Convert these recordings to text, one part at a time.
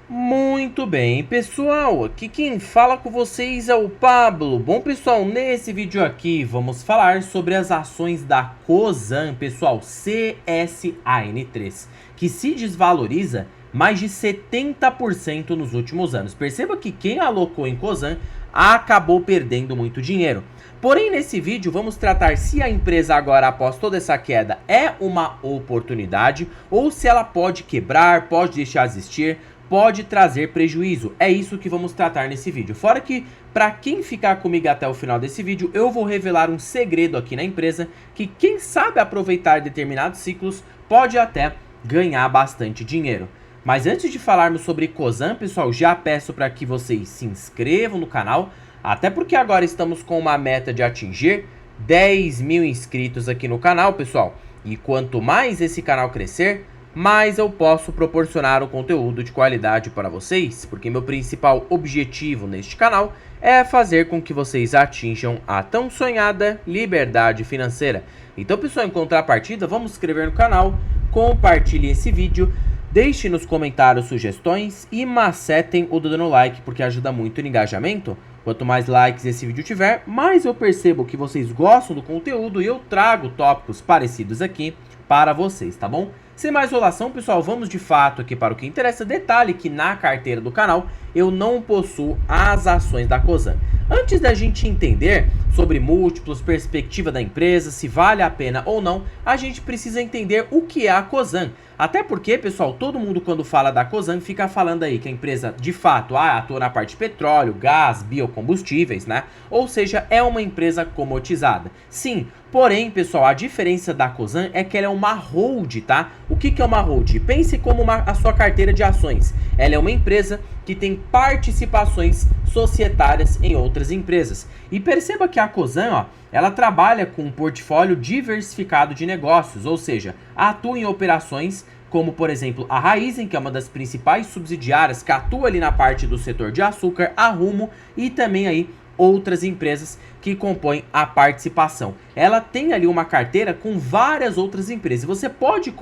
Muito bem, pessoal, aqui quem fala com vocês é o Pablo. Bom, pessoal, nesse vídeo aqui vamos falar sobre as ações da Cosan, pessoal, CSAN3, que se desvaloriza mais de 70% nos últimos anos. Perceba que quem alocou em Cosan acabou perdendo muito dinheiro. Porém, nesse vídeo vamos tratar se a empresa agora, após toda essa queda, é uma oportunidade ou se ela pode quebrar, pode deixar de existir, pode trazer prejuízo. É isso que vamos tratar nesse vídeo. Fora que, para quem ficar comigo até o final desse vídeo, eu vou revelar um segredo aqui na empresa que quem sabe aproveitar determinados ciclos pode até ganhar bastante dinheiro. Mas antes de falarmos sobre Cosan, pessoal, já peço para que vocês se inscrevam no canal, até porque agora estamos com uma meta de atingir 10 mil inscritos aqui no canal, pessoal. E quanto mais esse canal crescer, mais eu posso proporcionar um conteúdo de qualidade para vocês, porque meu principal objetivo neste canal é fazer com que vocês atinjam a tão sonhada liberdade financeira. Então, pessoal, em contrapartida, vamos se inscrever no canal, compartilhe esse vídeo, deixe nos comentários sugestões e macetem o dedo no like, porque ajuda muito no engajamento. Quanto mais likes esse vídeo tiver, mais eu percebo que vocês gostam do conteúdo e eu trago tópicos parecidos aqui para vocês, tá bom? Sem mais enrolação, pessoal, vamos de fato aqui para o que interessa. Detalhe que na carteira do canal eu não possuo as ações da Cosan. Antes da gente entender sobre múltiplos, perspectiva da empresa, se vale a pena ou não, a gente precisa entender o que é a Cosan. Até porque, pessoal, todo mundo quando fala da Cosan fica falando aí que a empresa de fato atua na parte de petróleo, gás, biocombustíveis, né? Ou seja, é uma empresa comoditizada. Sim, porém, pessoal, a diferença da Cosan é que ela é uma hold, tá? O que é uma hold? Pense como a sua carteira de ações. Ela é uma empresa que tem participações societárias em outras empresas. E perceba que a Cosan, ó, ela trabalha com um portfólio diversificado de negócios, ou seja, atua em operações como, por exemplo, a Raízen, que é uma das principais subsidiárias que atua ali na parte do setor de açúcar, a Rumo e também aí outras empresas que compõem a participação. Ela tem ali uma carteira com várias outras empresas. Você pode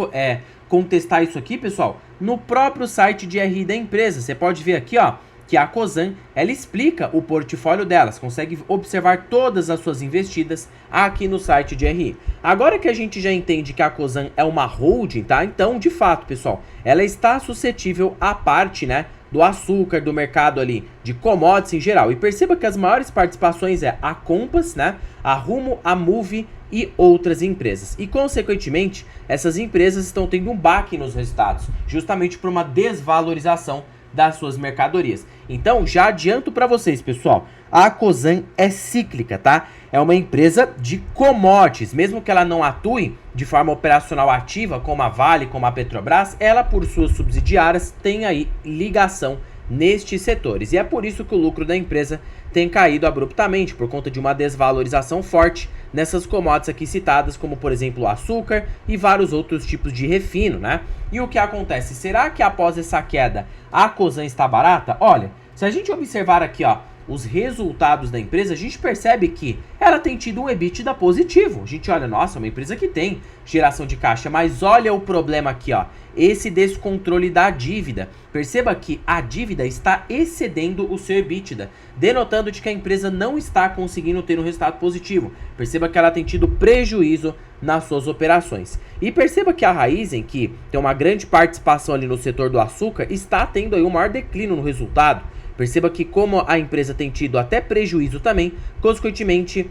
contestar isso aqui, pessoal, no próprio site de RI da empresa. Você pode ver aqui, ó, que a Cosan, ela explica o portfólio delas, consegue observar todas as suas investidas aqui no site de RI. Agora que a gente já entende que a Cosan é uma holding, tá? Então, de fato, pessoal, ela está suscetível à parte, né, do açúcar, do mercado ali, de commodities em geral. E perceba que as maiores participações é a Compass, né, a Rumo, a Moove e outras empresas. E, consequentemente, essas empresas estão tendo um baque nos resultados, justamente por uma desvalorização das suas mercadorias. Então, já adianto para vocês, pessoal, a Cosan é cíclica, tá? É uma empresa de commodities, mesmo que ela não atue de forma operacional ativa, como a Vale, como a Petrobras, ela, por suas subsidiárias, tem aí ligação nestes setores. E é por isso que o lucro da empresa tem caído abruptamente, por conta de uma desvalorização forte nessas commodities aqui citadas, como por exemplo o açúcar e vários outros tipos de refino, né? E o que acontece? Será que após essa queda a Cosan está barata? Olha, se a gente observar aqui, ó, os resultados da empresa, a gente percebe que ela tem tido um EBITDA positivo. A gente olha, nossa, é uma empresa que tem geração de caixa, mas olha o problema aqui, ó, esse descontrole da dívida. Perceba que a dívida está excedendo o seu EBITDA, denotando de que a empresa não está conseguindo ter um resultado positivo. Perceba que ela tem tido prejuízo nas suas operações. E perceba que a Raízen, que tem uma grande participação ali no setor do açúcar, está tendo aí um maior declínio no resultado. Perceba que como a empresa tem tido até prejuízo também, consequentemente,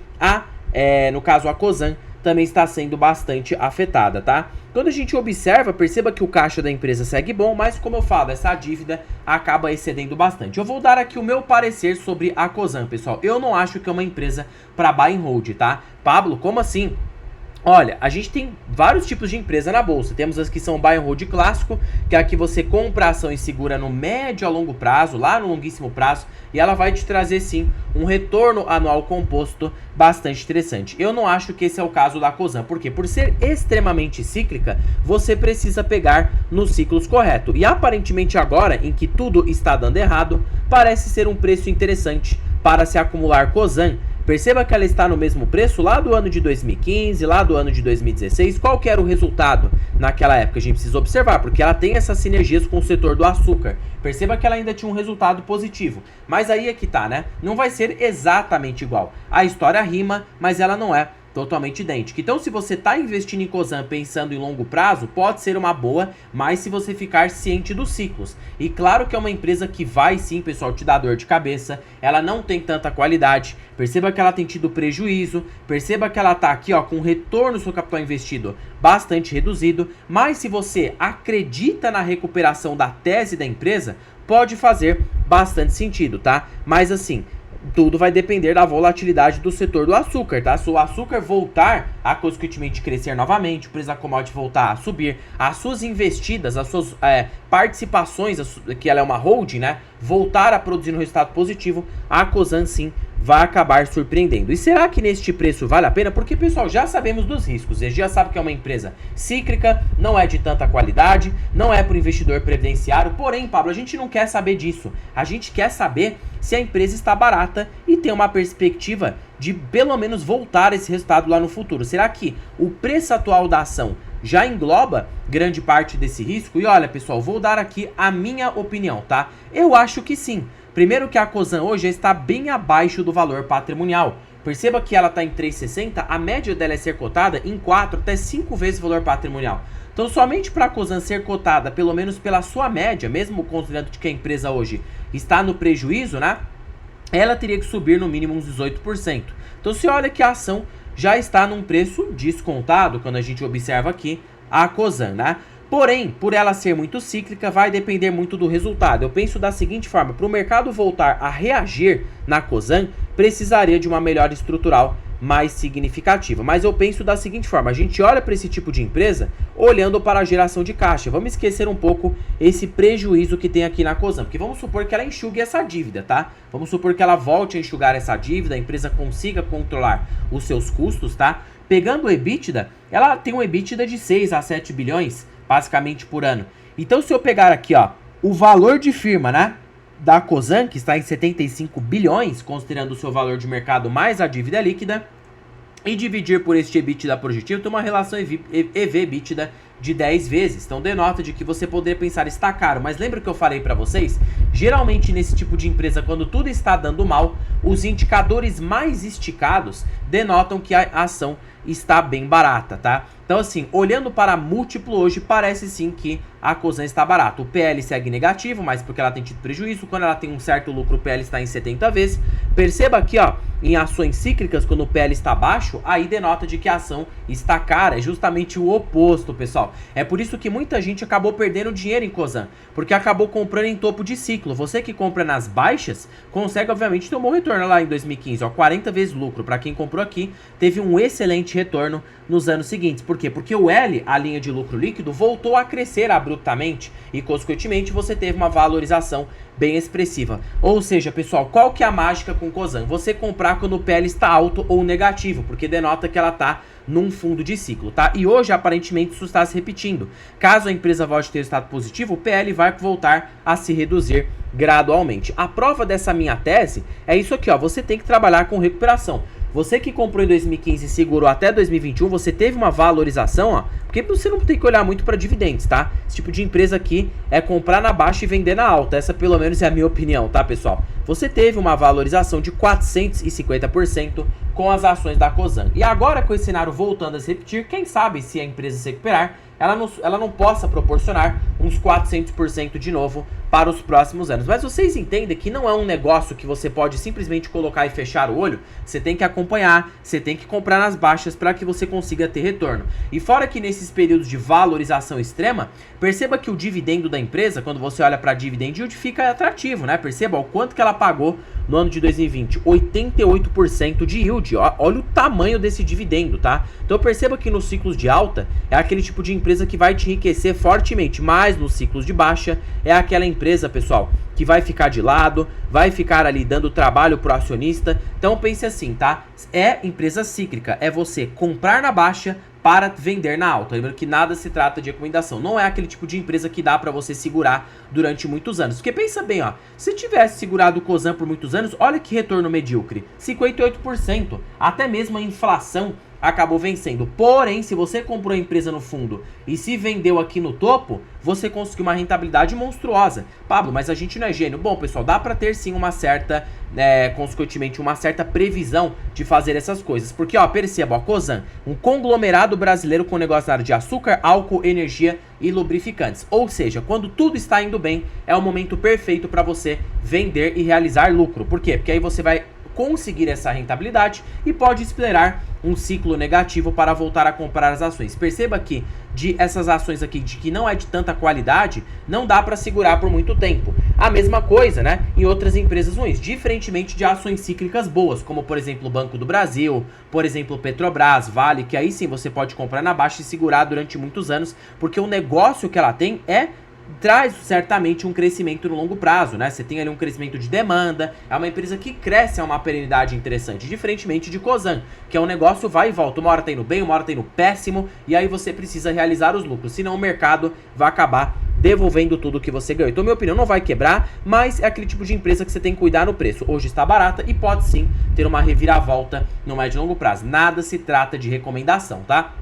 no caso a Cosan, também está sendo bastante afetada, tá? Quando a gente observa, perceba que o caixa da empresa segue bom, mas como eu falo, essa dívida acaba excedendo bastante. Eu vou dar aqui o meu parecer sobre a Cosan, pessoal. Eu não acho que é uma empresa para buy and hold, tá? Pablo, como assim? Olha, a gente tem vários tipos de empresa na bolsa. Temos as que são buy and hold clássico, que é a que você compra a ação e segura no médio a longo prazo, lá no longuíssimo prazo, e ela vai te trazer sim um retorno anual composto bastante interessante. Eu não acho que esse é o caso da Cosan, porque por ser extremamente cíclica, você precisa pegar nos ciclos corretos. E aparentemente agora, em que tudo está dando errado, parece ser um preço interessante para se acumular Cosan Perceba que ela está no mesmo preço lá do ano de 2015, lá do ano de 2016. Qual que era o resultado naquela época? A gente precisa observar, porque ela tem essas sinergias com o setor do açúcar. Perceba que ela ainda tinha um resultado positivo. Mas aí é que tá, né? Não vai ser exatamente igual. A história rima, mas ela não é totalmente idêntica. Então, se você está investindo em Cosan pensando em longo prazo, pode ser uma boa, mas se você ficar ciente dos ciclos. E claro que é uma empresa que vai sim, pessoal, te dar dor de cabeça, ela não tem tanta qualidade, perceba que ela tem tido prejuízo, perceba que ela está aqui ó, com o retorno do seu capital investido bastante reduzido, mas se você acredita na recuperação da tese da empresa, pode fazer bastante sentido, tá? Mas assim, tudo vai depender da volatilidade do setor do açúcar, tá? Se o açúcar voltar a consequentemente crescer novamente, o preço da commodity voltar a subir, as suas investidas, as suas participações, que ela é uma holding, né? Voltar a produzir um resultado positivo, a Cosan sim vai acabar surpreendendo. E será que neste preço vale a pena? Porque, pessoal, já sabemos dos riscos. A gente já sabe que é uma empresa cíclica, não é de tanta qualidade, não é para o investidor previdenciário. Porém, Pablo, a gente não quer saber disso. A gente quer saber se a empresa está barata e tem uma perspectiva de pelo menos voltar esse resultado lá no futuro. Será que o preço atual da ação já engloba grande parte desse risco? E olha, pessoal, vou dar aqui a minha opinião, tá? Eu acho que sim. Primeiro que a Cosan hoje está bem abaixo do valor patrimonial. Perceba que ela está em 3,60, a média dela é ser cotada em 4 até 5 vezes o valor patrimonial. Então, somente para a Cosan ser cotada, pelo menos pela sua média, mesmo considerando que a empresa hoje está no prejuízo, né? Ela teria que subir no mínimo uns 18%. Então, se olha que a ação já está num preço descontado, quando a gente observa aqui a Cosan, né? Porém, por ela ser muito cíclica, vai depender muito do resultado. Eu penso da seguinte forma, para o mercado voltar a reagir na Cosan, precisaria de uma melhora estrutural mais significativa. Mas eu penso da seguinte forma, a gente olha para esse tipo de empresa olhando para a geração de caixa. Vamos esquecer um pouco esse prejuízo que tem aqui na Cosan, porque vamos supor que ela enxugue essa dívida, tá? Vamos supor que ela volte a enxugar essa dívida, a empresa consiga controlar os seus custos, tá? Pegando o EBITDA, ela tem um EBITDA de 6 a 7 bilhões, basicamente por ano. Então, se eu pegar aqui, ó, o valor de firma, né, da Cosan, que está em 75 bilhões, considerando o seu valor de mercado mais a dívida líquida, e dividir por este EBITDA projetivo, tem uma relação EV/EBITDA de 10 vezes. Então, denota de que você poderia pensar, está caro. Mas lembra que eu falei para vocês? Geralmente, nesse tipo de empresa, quando tudo está dando mal, os indicadores mais esticados denotam que a ação está bem barata, tá? Então, assim, olhando para múltiplo hoje, parece sim que a Cosan está barata. O PL segue negativo, mas porque ela tem tido prejuízo. Quando ela tem um certo lucro, o PL está em 70 vezes. Perceba aqui, ó, em ações cíclicas, quando o PL está baixo, aí denota de que a ação está cara. É justamente o oposto, pessoal. É por isso que muita gente acabou perdendo dinheiro em Cosan, porque acabou comprando em topo de ciclo. Você que compra nas baixas, consegue, obviamente, ter um bom retorno lá em 2015, ó, 40 vezes lucro. Para quem comprou aqui, teve um excelente retorno nos anos seguintes. Por quê? Porque o L, a linha de lucro líquido, voltou a crescer abruptamente e, consequentemente, você teve uma valorização bem expressiva. Ou seja, pessoal, qual que é a mágica com Cosan? Você comprar quando o PL está alto ou negativo, porque denota que ela está num fundo de ciclo, tá? E hoje, aparentemente, isso está se repetindo. Caso a empresa volte a ter estado positivo, o PL vai voltar a se reduzir gradualmente. A prova dessa minha tese é isso aqui, ó. Você tem que trabalhar com recuperação. Você que comprou em 2015 e segurou até 2021, você teve uma valorização, ó, porque você não tem que olhar muito para dividendos, tá? Esse tipo de empresa aqui é comprar na baixa e vender na alta. Essa pelo menos é a minha opinião, tá, pessoal? Você teve uma valorização de 450% com as ações da Cosan. E agora, com esse cenário voltando a se repetir, quem sabe se a empresa se recuperar, ela não possa proporcionar uns 400% de novo para os próximos anos. Mas vocês entendem que não é um negócio que você pode simplesmente colocar e fechar o olho. Você tem que acompanhar, você tem que comprar nas baixas para que você consiga ter retorno. E fora que nesses períodos de valorização extrema, perceba que o dividendo da empresa, quando você olha para dividend yield, fica atrativo, né? Perceba o quanto que ela pagou no ano de 2020, 88% de yield. Olha o tamanho desse dividendo, tá? Então perceba que nos ciclos de alta é aquele tipo de empresa que vai te enriquecer fortemente, mas nos ciclos de baixa é aquela empresa, pessoal, que vai ficar de lado, vai ficar ali dando trabalho pro acionista. Então pense assim, tá? É empresa cíclica, é você comprar na baixa para vender na alta. Lembrando que nada se trata de recomendação. Não é aquele tipo de empresa que dá para você segurar durante muitos anos. Porque pensa bem, ó, se tivesse segurado o Cosan por muitos anos, olha que retorno medíocre, 58%. Até mesmo a inflação acabou vencendo. Porém, se você comprou a empresa no fundo e se vendeu aqui no topo, você conseguiu uma rentabilidade monstruosa. Pablo, mas a gente não é gênio. Bom, pessoal, dá pra ter sim uma certa, consequentemente, uma certa previsão de fazer essas coisas. Porque, ó, perceba, ó, Cosan, um conglomerado brasileiro com negócio na área de açúcar, álcool, energia e lubrificantes. Ou seja, quando tudo está indo bem, é o momento perfeito para você vender e realizar lucro. Por quê? Porque aí você vai conseguir essa rentabilidade e pode esperar um ciclo negativo para voltar a comprar as ações. Perceba que de essas ações aqui de que não é de tanta qualidade, não dá para segurar por muito tempo. A mesma coisa, né, em outras empresas ruins, diferentemente de ações cíclicas boas, como por exemplo o Banco do Brasil, por exemplo Petrobras, Vale, que aí sim você pode comprar na baixa e segurar durante muitos anos, porque o negócio que ela tem traz certamente um crescimento no longo prazo, né? Você tem ali um crescimento de demanda, é uma empresa que cresce a uma perenidade interessante, diferentemente de Cosan, que é um negócio vai e volta, uma hora tá indo bem, uma hora tá indo péssimo, e aí você precisa realizar os lucros, senão o mercado vai acabar devolvendo tudo que você ganhou. Então, minha opinião, não vai quebrar, mas é aquele tipo de empresa que você tem que cuidar no preço. Hoje está barata e pode sim ter uma reviravolta no médio e longo prazo. Nada se trata de recomendação, tá?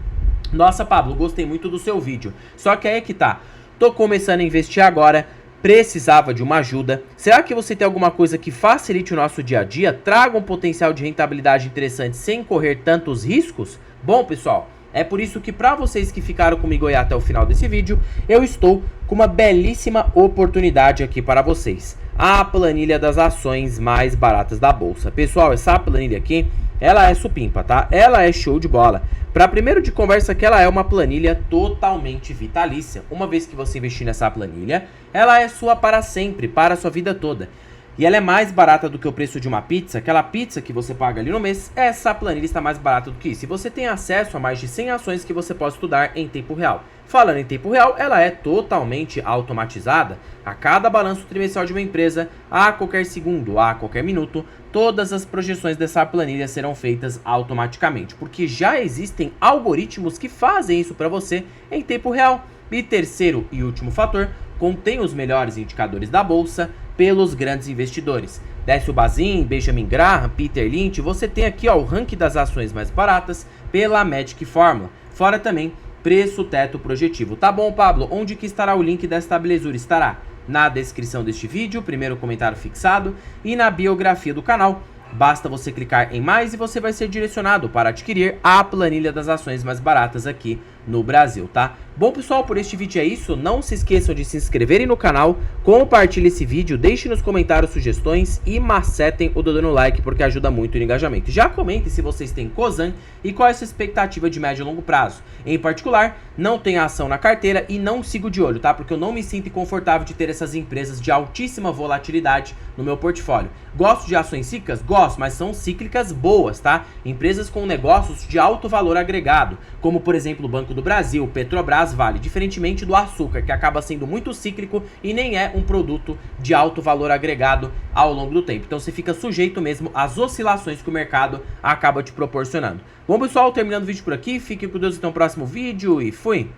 Nossa, Pablo, gostei muito do seu vídeo, só que aí é que tá. Tô começando a investir agora, precisava de uma ajuda. Será que você tem alguma coisa que facilite o nosso dia a dia, traga um potencial de rentabilidade interessante sem correr tantos riscos? Bom, pessoal, é por isso que para vocês que ficaram comigo aí até o final desse vídeo, eu estou com uma belíssima oportunidade aqui para vocês. A planilha das ações mais baratas da bolsa. Pessoal, essa planilha aqui, ela é supimpa, tá? Ela é show de bola. Para primeiro de conversa que ela é uma planilha totalmente vitalícia. Uma vez que você investir nessa planilha, ela é sua para sempre, para a sua vida toda. E ela é mais barata do que o preço de uma pizza. Aquela pizza que você paga ali no mês, essa planilha está mais barata do que isso. E você tem acesso a mais de 100 ações que você pode estudar em tempo real. Falando em tempo real, ela é totalmente automatizada. A cada balanço trimestral de uma empresa, a qualquer segundo, a qualquer minuto, todas as projeções dessa planilha serão feitas automaticamente. Porque já existem algoritmos que fazem isso para você em tempo real. E terceiro e último fator, contém os melhores indicadores da bolsa pelos grandes investidores. Décio Bazin, Benjamin Graham, Peter Lynch, você tem aqui ó, o ranking das ações mais baratas pela Magic Formula. Fora também preço teto projetivo. Tá bom, Pablo? Onde que estará o link desta belezura? Estará na descrição deste vídeo, primeiro comentário fixado e na biografia do canal. Basta você clicar em mais e você vai ser direcionado para adquirir a planilha das ações mais baratas aqui no Brasil, tá? Bom, pessoal, por este vídeo é isso. Não se esqueçam de se inscreverem no canal, compartilhem esse vídeo, deixem nos comentários sugestões e macetem o dedo no like porque ajuda muito no engajamento. Já comentem se vocês têm Cosan e qual é a sua expectativa de médio e longo prazo. Em particular, não tenha ação na carteira e não sigo de olho, tá? Porque eu não me sinto confortável de ter essas empresas de altíssima volatilidade no meu portfólio. Gosto de ações cíclicas? Gosto, mas são cíclicas boas, tá? Empresas com negócios de alto valor agregado, como por exemplo o Banco do Brasil, Petrobras, Vale, diferentemente do açúcar, que acaba sendo muito cíclico e nem é um produto de alto valor agregado ao longo do tempo. Então você fica sujeito mesmo às oscilações que o mercado acaba te proporcionando. Bom, pessoal, terminando o vídeo por aqui, fiquem com Deus até o próximo vídeo e fui!